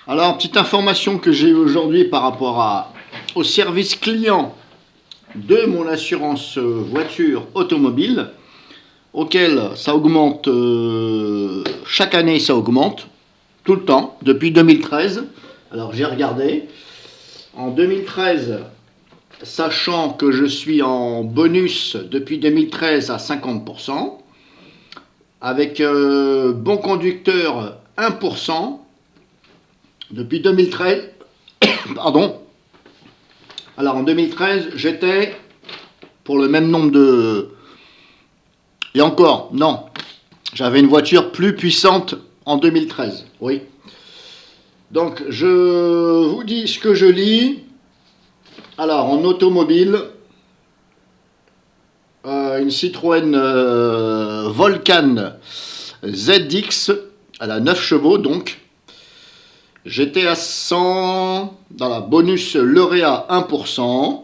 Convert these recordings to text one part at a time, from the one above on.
Alors, petite information que j'ai aujourd'hui par rapport au service client de mon assurance voiture automobile, auquel ça augmente, chaque année ça augmente, tout le temps, depuis 2013. Alors j'ai regardé, en 2013, sachant que je suis en bonus depuis 2013 à 50%, avec bon conducteur 1%, depuis 2013, pardon. Alors en 2013, j'étais pour le même nombre de... Et encore, non, j'avais une voiture plus puissante en 2013, oui. Donc je vous dis ce que je lis. Alors en automobile, une Citroën Volcan ZX, elle a 9 chevaux donc. J'étais à 100 dans la bonus lauréat 1%,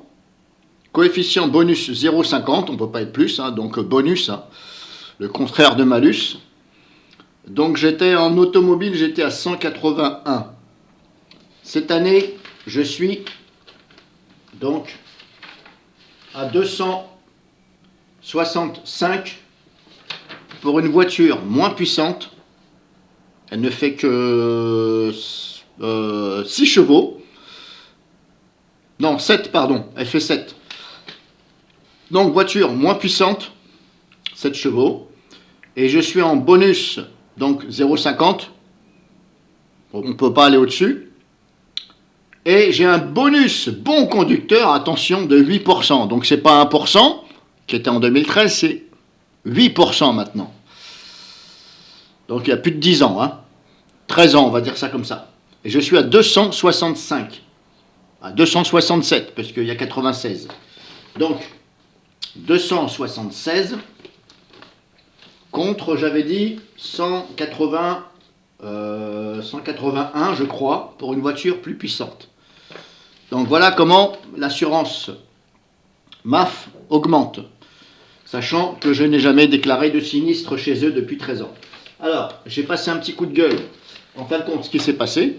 coefficient bonus 0,50, on ne peut pas être plus, hein, donc bonus, hein, le contraire de malus. Donc j'étais en automobile, j'étais à 181. Cette année, je suis donc à 265 pour une voiture moins puissante. Elle ne fait que 6 chevaux. Non, 7, pardon. Elle fait 7. Donc, voiture moins puissante, 7 chevaux. Et je suis en bonus, donc 0,50. On ne peut pas aller au-dessus. Et j'ai un bonus bon conducteur, attention, de 8%. Donc, ce n'est pas 1%, qui était en 2013, c'est 8% maintenant. Donc, il y a plus de 10 ans, hein. 13 ans, on va dire ça comme ça. Et je suis à 265. À 267, parce qu'il y a 96. Donc, 276 contre, j'avais dit, 181, je crois, pour une voiture plus puissante. Donc, voilà comment l'assurance MAF augmente, sachant que je n'ai jamais déclaré de sinistre chez eux depuis 13 ans. Alors, j'ai passé un petit coup de gueule. En fin de compte, ce qui s'est passé,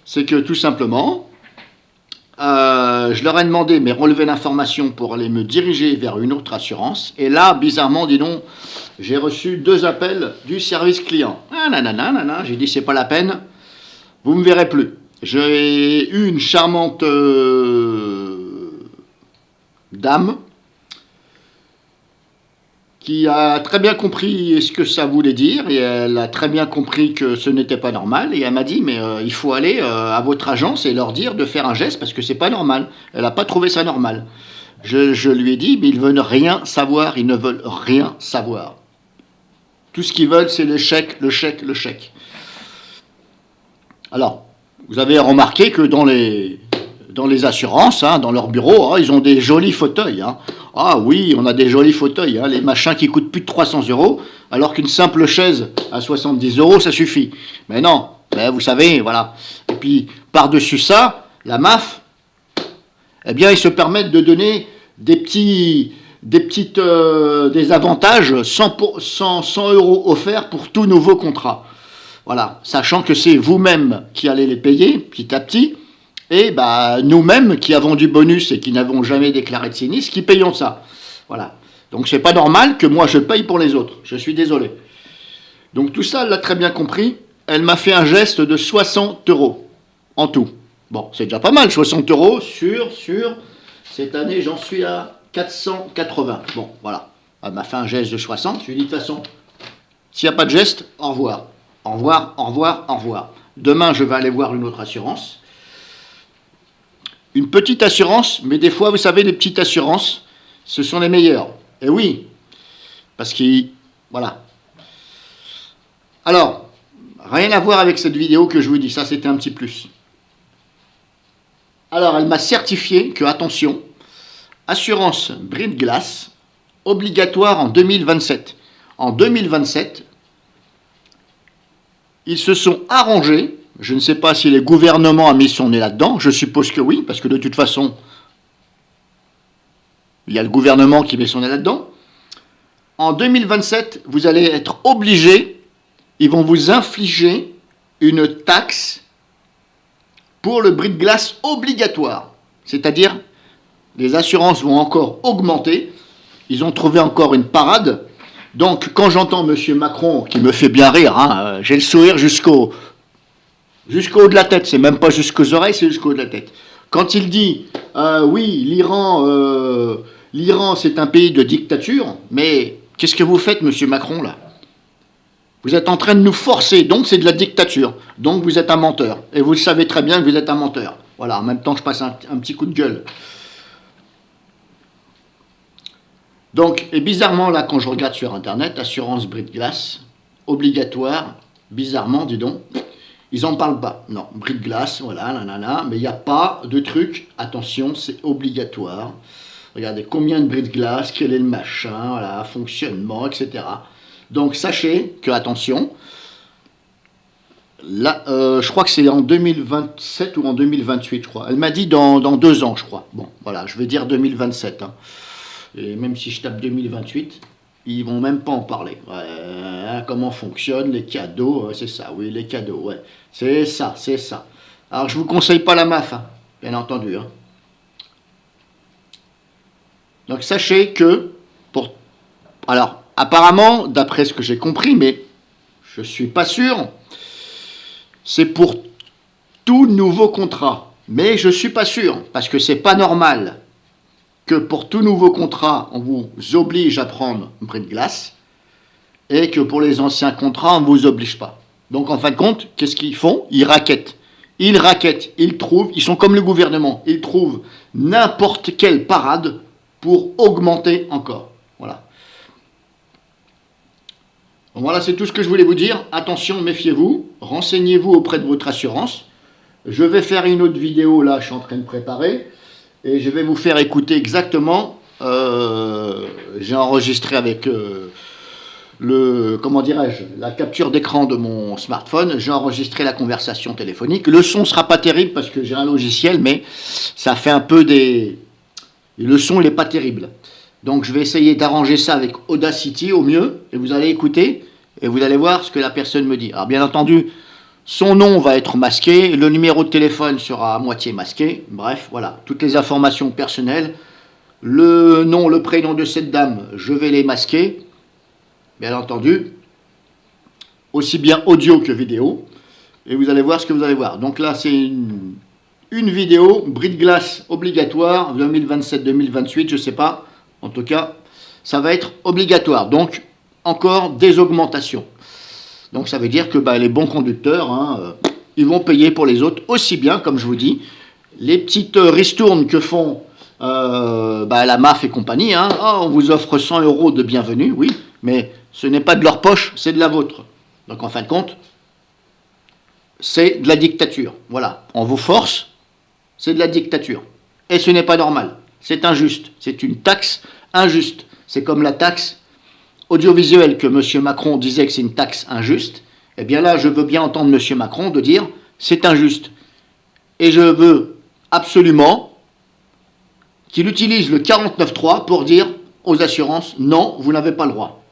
c'est que tout simplement, je leur ai demandé mes relevés d'informations pour aller me diriger vers une autre assurance. Et là, bizarrement, dis donc, j'ai reçu 2 appels du service client. Ah, nanana, j'ai dit, c'est pas la peine, vous me verrez plus. J'ai eu une charmante dame qui a très bien compris ce que ça voulait dire, et elle a très bien compris que ce n'était pas normal, et elle m'a dit, mais il faut aller à votre agence et leur dire de faire un geste, parce que c'est pas normal. Elle n'a pas trouvé ça normal. Je lui ai dit, mais ils veulent rien savoir, ils ne veulent rien savoir. Tout ce qu'ils veulent, c'est le chèque, le chèque, le chèque. Alors, vous avez remarqué que dans les assurances, hein, dans leur bureau, hein, ils ont des jolis fauteuils. Hein. Ah oui, on a des jolis fauteuils, hein, les machins qui coûtent plus de 300 €, alors qu'une simple chaise à 70 €, ça suffit. Mais non, mais vous savez, voilà. Et puis, par-dessus ça, la MAF, eh bien, ils se permettent de donner des avantages, 100 € offerts pour tout nouveau contrat. Voilà, sachant que c'est vous-même qui allez les payer petit à petit, et bah, nous-mêmes qui avons du bonus et qui n'avons jamais déclaré de sinistre, qui payons ça. Voilà. Donc c'est pas normal que moi je paye pour les autres. Je suis désolé. Donc tout ça, elle l'a très bien compris. Elle m'a fait un geste de 60 € en tout. Bon, c'est déjà pas mal, 60 € sur cette année, j'en suis à 480. Bon, voilà. Elle m'a fait un geste de 60. Je lui ai dit de toute façon, s'il n'y a pas de geste, au revoir. Au revoir, au revoir, au revoir. Demain, je vais aller voir une autre assurance. Une petite assurance, mais des fois, vous savez, les petites assurances, ce sont les meilleures. Et oui, parce que, voilà. Alors, rien à voir avec cette vidéo que je vous dis, ça c'était un petit plus. Alors, elle m'a certifié que, attention, assurance bris de glace, obligatoire en 2027. En 2027, ils se sont arrangés. Je ne sais pas si le gouvernement a mis son nez là-dedans. Je suppose que oui, parce que de toute façon, il y a le gouvernement qui met son nez là-dedans. En 2027, vous allez être obligé, ils vont vous infliger une taxe pour le bris de glace obligatoire. C'est-à-dire, les assurances vont encore augmenter. Ils ont trouvé encore une parade. Donc, quand j'entends M. Macron, qui me fait bien rire, hein, j'ai le sourire jusqu'au haut de la tête, c'est même pas jusqu'aux oreilles, c'est jusqu'au haut de la tête. Quand il dit, oui, l'Iran c'est un pays de dictature, mais qu'est-ce que vous faites, M. Macron, là? Vous êtes en train de nous forcer, donc c'est de la dictature. Donc vous êtes un menteur. Et vous le savez très bien que vous êtes un menteur. Voilà, en même temps je passe un petit coup de gueule. Donc, et bizarrement, là, quand je regarde sur Internet, assurance bris de glace, obligatoire, bizarrement, dis donc, ils n'en parlent pas. Non, bris de glace, voilà, nanana, mais il n'y a pas de truc, attention, c'est obligatoire. Regardez combien de bris de glace, quel est le machin, voilà, fonctionnement, etc. Donc sachez que, attention, là, je crois que c'est en 2027 ou en 2028, je crois. Elle m'a dit dans 2 ans, je crois. Bon, voilà, je vais dire 2027. Hein. Et même si je tape 2028, ils vont même pas en parler. Ouais, comment fonctionnent les cadeaux, c'est ça, oui, les cadeaux, ouais. C'est ça, c'est ça. Alors, je vous conseille pas la MAF, hein, bien entendu. Hein. Donc, sachez que, alors, apparemment, d'après ce que j'ai compris, mais je suis pas sûr, c'est pour tout nouveau contrat. Mais je suis pas sûr, parce que c'est pas normal que pour tout nouveau contrat, on vous oblige à prendre un bris de glace, et que pour les anciens contrats, on ne vous oblige pas. Donc, en fin de compte, qu'est-ce qu'ils font? Ils raquettent. Ils trouvent, ils sont comme le gouvernement, ils trouvent n'importe quelle parade pour augmenter encore. Voilà. Donc voilà, c'est tout ce que je voulais vous dire. Attention, méfiez-vous, renseignez-vous auprès de votre assurance. Je vais faire une autre vidéo, là, je suis en train de préparer, et je vais vous faire écouter exactement, j'ai enregistré avec comment dirais-je, la capture d'écran de mon smartphone, j'ai enregistré la conversation téléphonique. Le son ne sera pas terrible parce que j'ai un logiciel, mais ça fait un peu des... Le son, il n'est pas terrible. Donc je vais essayer d'arranger ça avec Audacity au mieux, et vous allez écouter, et vous allez voir ce que la personne me dit. Alors bien entendu, son nom va être masqué, le numéro de téléphone sera à moitié masqué, bref, voilà, toutes les informations personnelles, le nom, le prénom de cette dame, je vais les masquer, bien entendu, aussi bien audio que vidéo, et vous allez voir ce que vous allez voir. Donc là, c'est une vidéo, bris de glace obligatoire, 2027-2028, je ne sais pas, en tout cas, ça va être obligatoire, donc encore des augmentations. Donc ça veut dire que les bons conducteurs, hein, ils vont payer pour les autres aussi bien, comme je vous dis, les petites ristournes que font la MAF et compagnie, hein, oh, on vous offre 100 € de bienvenue, oui, mais ce n'est pas de leur poche, c'est de la vôtre. Donc en fin de compte, c'est de la dictature. Voilà, on vous force, c'est de la dictature. Et ce n'est pas normal, c'est injuste, c'est une taxe injuste. C'est comme la taxe audiovisuelle que M. Macron disait que c'est une taxe injuste. Eh bien là, je veux bien entendre M. Macron de dire c'est injuste. Et je veux absolument qu'il utilise le 49.3 pour dire aux assurances non, vous n'avez pas le droit.